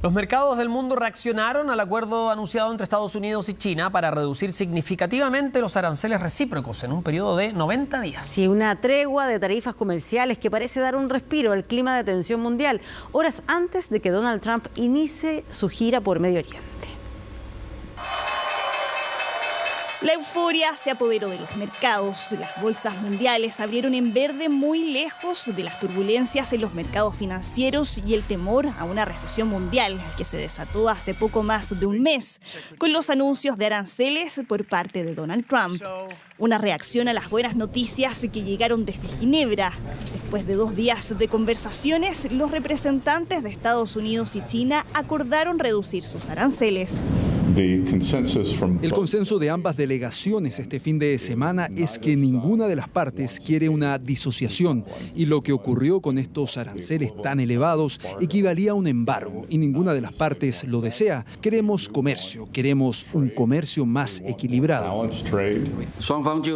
Los mercados del mundo reaccionaron al acuerdo anunciado entre Estados Unidos y China para reducir significativamente los aranceles recíprocos en un periodo de 90 días. Sí, una tregua de tarifas comerciales que parece dar un respiro al clima de tensión mundial, horas antes de que Donald Trump inicie su gira por Medio Oriente. La euforia se apoderó de los mercados. Las bolsas mundiales abrieron en verde muy lejos de las turbulencias en los mercados financieros y el temor a una recesión mundial que se desató hace poco más de un mes con los anuncios de aranceles por parte de Donald Trump. Una reacción a las buenas noticias que llegaron desde Ginebra. Después de 2 días de conversaciones, los representantes de Estados Unidos y China acordaron reducir sus aranceles. El consenso de ambas delegaciones este fin de semana es que ninguna de las partes quiere una disociación y lo que ocurrió con estos aranceles tan elevados equivalía a un embargo y ninguna de las partes lo desea. Queremos comercio, queremos un comercio más equilibrado.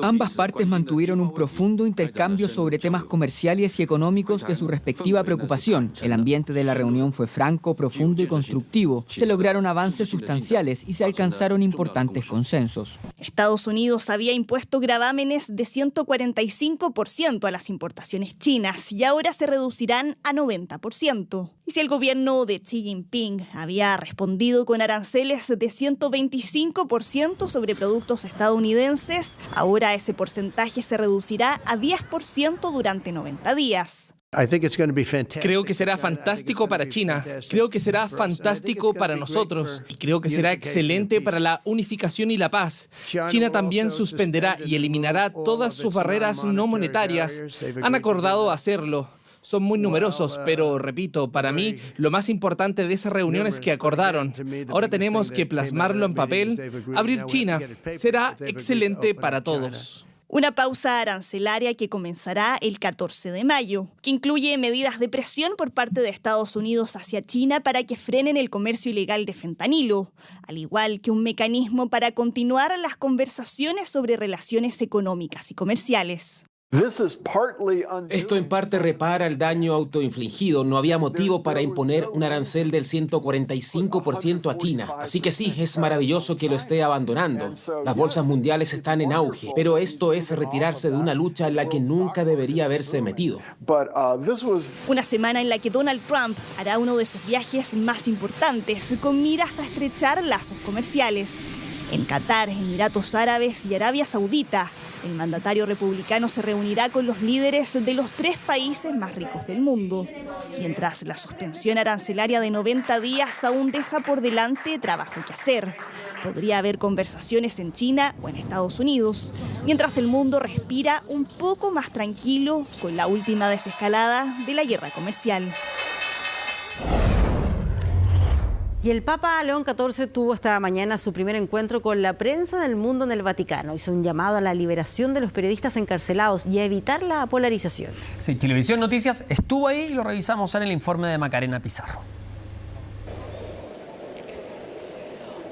Ambas partes mantuvieron un profundo intercambio sobre temas comerciales y económicos de su respectiva preocupación. El ambiente de la reunión fue franco, profundo y constructivo. Se lograron avances sustanciales y se alcanzaron importantes consensos. Estados Unidos había impuesto gravámenes de 145% a las importaciones chinas y ahora se reducirán a 90%. Y si el gobierno de Xi Jinping había respondido con aranceles de 125% sobre productos estadounidenses, ahora ese porcentaje se reducirá a 10% durante 90 días. Creo que será fantástico para China, creo que será fantástico para nosotros y creo que será excelente para la unificación y la paz. China también suspenderá y eliminará todas sus barreras no monetarias. Han acordado hacerlo. Son muy numerosos, pero repito, para mí lo más importante de esa reunión es que acordaron. Ahora tenemos que plasmarlo en papel, abrir China. Será excelente para todos. Una pausa arancelaria que comenzará el 14 de mayo, que incluye medidas de presión por parte de Estados Unidos hacia China para que frenen el comercio ilegal de fentanilo, al igual que un mecanismo para continuar las conversaciones sobre relaciones económicas y comerciales. Esto en parte repara el daño autoinfligido. No había motivo para imponer un arancel del 145% a China. Así que sí, es maravilloso que lo esté abandonando. Las bolsas mundiales están en auge, pero esto es retirarse de una lucha en la que nunca debería haberse metido. Una semana en la que Donald Trump hará uno de sus viajes más importantes, con miras a estrechar lazos comerciales. En Qatar, Emiratos Árabes y Arabia Saudita, el mandatario republicano se reunirá con los líderes de los 3 países más ricos del mundo, mientras la suspensión arancelaria de 90 días aún deja por delante trabajo que hacer. Podría haber conversaciones en China o en Estados Unidos, mientras el mundo respira un poco más tranquilo con la última desescalada de la guerra comercial. Y el Papa León XIV tuvo esta mañana su primer encuentro con la prensa del mundo en el Vaticano. Hizo un llamado a la liberación de los periodistas encarcelados y a evitar la polarización. Sí, Televisión Noticias estuvo ahí y lo revisamos en el informe de Macarena Pizarro.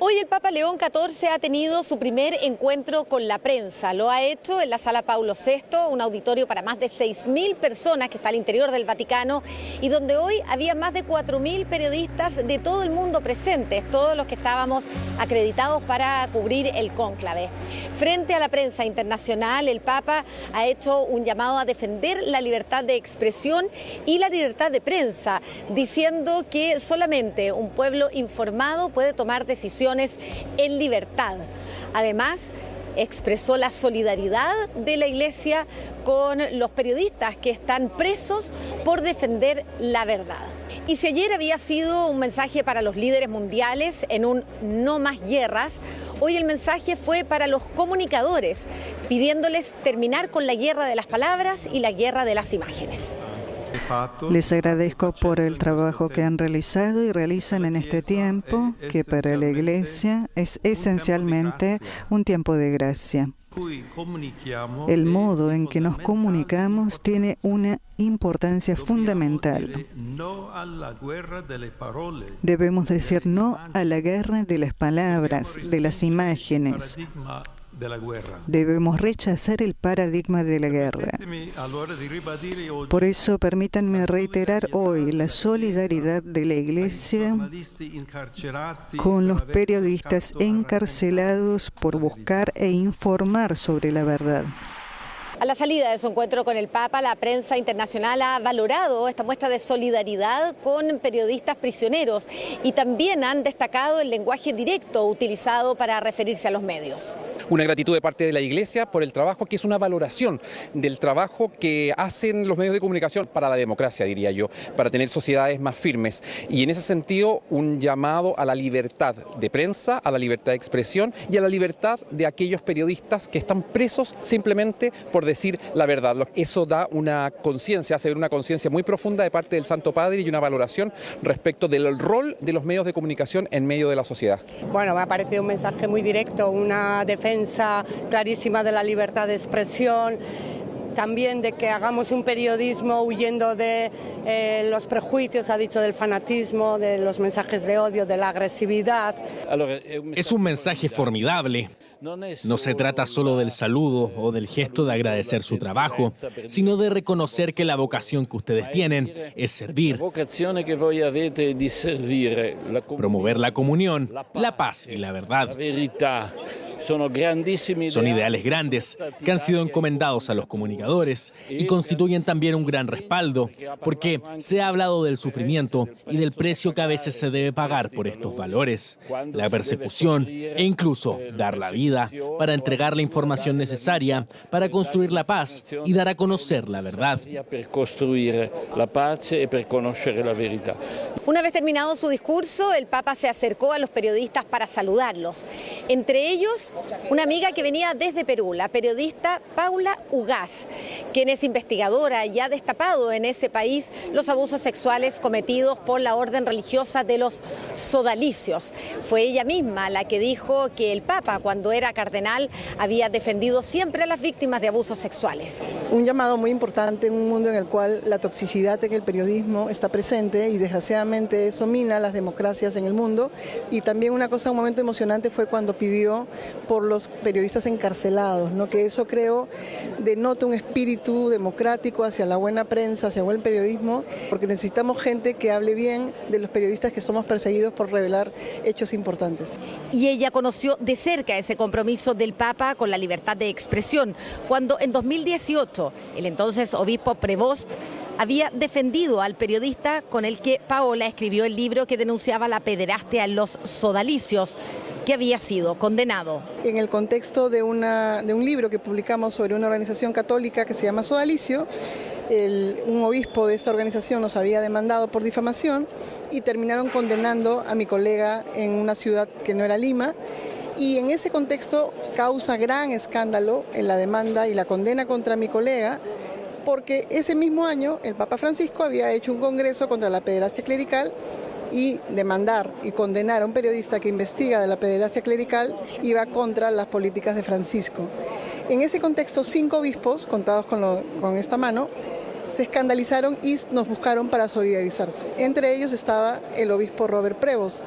Hoy el Papa León XIV ha tenido su primer encuentro con la prensa. Lo ha hecho en la Sala Paulo VI, un auditorio para más de 6.000 personas que está al interior del Vaticano y donde hoy había más de 4.000 periodistas de todo el mundo presentes, todos los que estábamos acreditados para cubrir el cónclave. Frente a la prensa internacional, el Papa ha hecho un llamado a defender la libertad de expresión y la libertad de prensa, diciendo que solamente un pueblo informado puede tomar decisiones en libertad. Además, expresó la solidaridad de la Iglesia con los periodistas que están presos por defender la verdad. Y si ayer había sido un mensaje para los líderes mundiales en un no más guerras, hoy el mensaje fue para los comunicadores, pidiéndoles terminar con la guerra de las palabras y la guerra de las imágenes. Les agradezco por el trabajo que han realizado y realizan en este tiempo, que para la Iglesia es esencialmente un tiempo de gracia. El modo en que nos comunicamos tiene una importancia fundamental. Debemos decir no a la guerra de las palabras, de las imágenes. Debemos rechazar el paradigma de la guerra. Por eso, permítanme reiterar hoy la solidaridad de la Iglesia con los periodistas encarcelados por buscar e informar sobre la verdad. A la salida de su encuentro con el Papa, la prensa internacional ha valorado esta muestra de solidaridad con periodistas prisioneros y también han destacado el lenguaje directo utilizado para referirse a los medios. Una gratitud de parte de la Iglesia por el trabajo, que es una valoración del trabajo que hacen los medios de comunicación para la democracia, diría yo, para tener sociedades más firmes. Y en ese sentido, un llamado a la libertad de prensa, a la libertad de expresión y a la libertad de aquellos periodistas que están presos simplemente por decir la verdad. Eso da una conciencia, hace ver una conciencia muy profunda de parte del Santo Padre y una valoración respecto del rol de los medios de comunicación en medio de la sociedad. Bueno, me ha parecido un mensaje muy directo, una defensa clarísima de la libertad de expresión, también de que hagamos un periodismo huyendo de los prejuicios, ha dicho, del fanatismo, de los mensajes de odio, de la agresividad. Es un mensaje formidable. No se trata solo del saludo o del gesto de agradecer su trabajo, sino de reconocer que la vocación que ustedes tienen es servir, promover la comunión, la paz y la verdad. Son ideales grandes que han sido encomendados a los comunicadores y constituyen también un gran respaldo, porque se ha hablado del sufrimiento y del precio que a veces se debe pagar por estos valores, la persecución e incluso dar la vida para entregar la información necesaria para construir la paz y dar a conocer la verdad. Una vez terminado su discurso, el Papa se acercó a los periodistas para saludarlos. Entre ellos, una amiga que venía desde Perú, la periodista Paula Ugaz, quien es investigadora y ha destapado en ese país los abusos sexuales cometidos por la orden religiosa de los sodalicios. Fue ella misma la que dijo que el Papa, cuando era cardenal, había defendido siempre a las víctimas de abusos sexuales. Un llamado muy importante en un mundo en el cual la toxicidad en el periodismo está presente y desgraciadamente eso mina las democracias en el mundo. Y también un momento emocionante fue cuando pidió por los periodistas encarcelados, ¿no? Que eso, creo, denota un espíritu democrático hacia la buena prensa, hacia el buen periodismo, porque necesitamos gente que hable bien de los periodistas que somos perseguidos por revelar hechos importantes. Y ella conoció de cerca ese compromiso del Papa con la libertad de expresión, cuando en 2018 el entonces obispo Prevost había defendido al periodista con el que Paola escribió el libro que denunciaba la pederastia en los sodalicios, que había sido condenado. En el contexto de un libro que publicamos sobre una organización católica que se llama Sodalicio, un obispo de esta organización nos había demandado por difamación y terminaron condenando a mi colega en una ciudad que no era Lima. Y en ese contexto causa gran escándalo en la demanda y la condena contra mi colega, porque ese mismo año el Papa Francisco había hecho un congreso contra la pederastia clerical y demandar y condenar a un periodista que investiga de la pederastia clerical iba contra las políticas de Francisco. En ese contexto, 5 obispos, contados con esta mano, se escandalizaron y nos buscaron para solidarizarse. Entre ellos estaba el obispo Robert Prevost,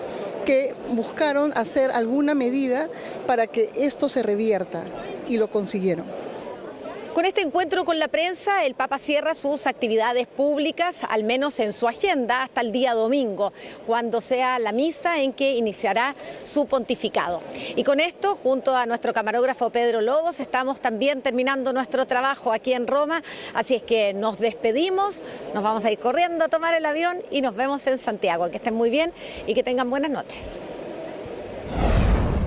que buscaron hacer alguna medida para que esto se revierta y lo consiguieron. Con este encuentro con la prensa, el Papa cierra sus actividades públicas, al menos en su agenda, hasta el día domingo, cuando sea la misa en que iniciará su pontificado. Y con esto, junto a nuestro camarógrafo Pedro Lobos, estamos también terminando nuestro trabajo aquí en Roma, así es que nos despedimos, nos vamos a ir corriendo a tomar el avión y nos vemos en Santiago. Que estén muy bien y que tengan buenas noches.